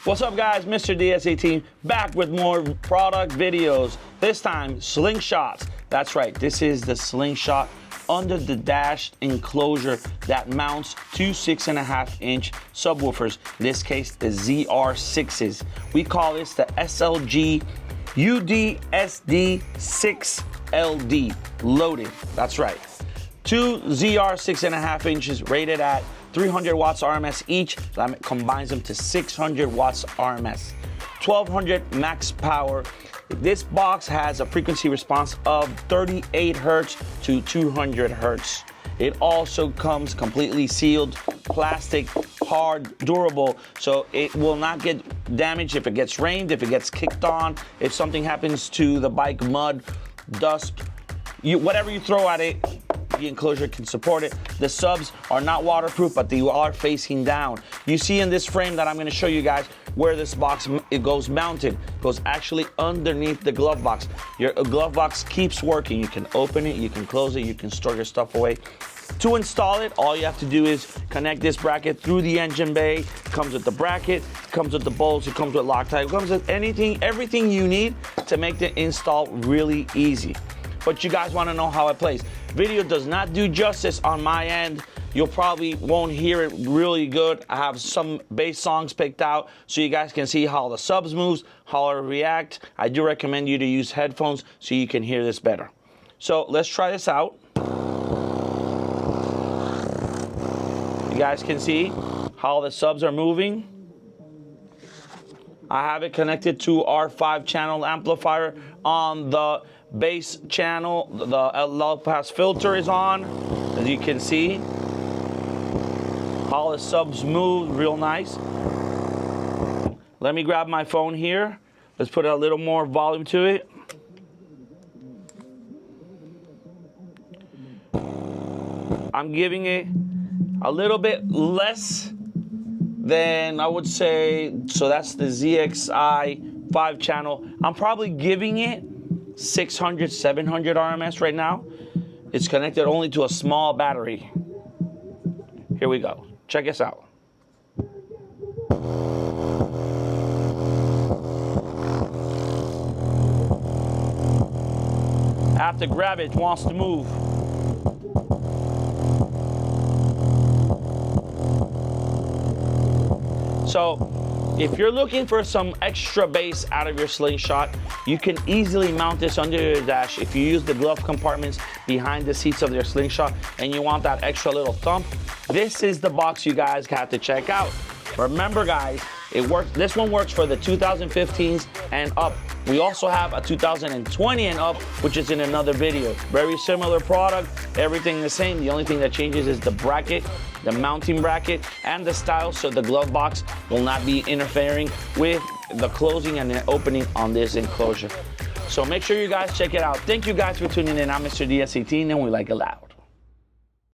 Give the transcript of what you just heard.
What's up guys, Mr. DS18 back with more product videos. This time, slingshots. That's right, this is the slingshot under the dash enclosure that mounts two 6.5-inch subwoofers. In this case, the ZR6s. We call this the SLG UDSD6LD loaded. That's right. Two ZR 6.5 inches rated at 300 watts RMS each. That combines them to 600 watts RMS. 1200 max power. This box has a frequency response of 38 hertz to 200 hertz. It also comes completely sealed, plastic, hard, durable, so it will not get damaged if it gets rained, if it gets kicked on, if something happens to the bike, mud, dust, whatever you throw at it, the enclosure can support it. The subs are not waterproof, but they are facing down. You see in this frame that I'm going to show you guys where this box it goes mounted. It goes actually underneath the glove box. Your glove box keeps working. You can open it, you can close it, you can store your stuff away. To install it, all you have to do is connect this bracket through the engine bay. It comes with the bracket, comes with the bolts, it comes with Loctite, it comes with everything you need to make the install really easy. But you guys want to know how it plays. Video does not do justice on my end. You'll probably won't hear it really good. I have some bass songs picked out so you guys can see how the subs moves, how it react. I do recommend you to use headphones so you can hear this better. So let's try this out. You guys can see how the subs are moving. I have it connected to our 5-channel amplifier on the bass channel. The low pass filter is on, as you can see. How the subs move real nice. Let me grab my phone here. Let's put a little more volume to it. I'm giving it a little bit less than I would say, so that's the ZXI 5-channel. I'm probably giving it 600, 700 RMS right now. It's connected only to a small battery. Here we go. Check this out. I have to grab it, it wants to move. So if you're looking for some extra bass out of your slingshot, you can easily mount this under your dash if you use the glove compartments behind the seats of your slingshot and you want that extra little thump. This is the box you guys have to check out. Remember guys, it works. This one works for the 2015s and up. We also have a 2020 and up, which is in another video. Very similar product, everything the same. The only thing that changes is the bracket, the mounting bracket, and the style, so the glove box will not be interfering with the closing and the opening on this enclosure. So make sure you guys check it out. Thank you guys for tuning in. I'm Mr. DS18 and we like it loud.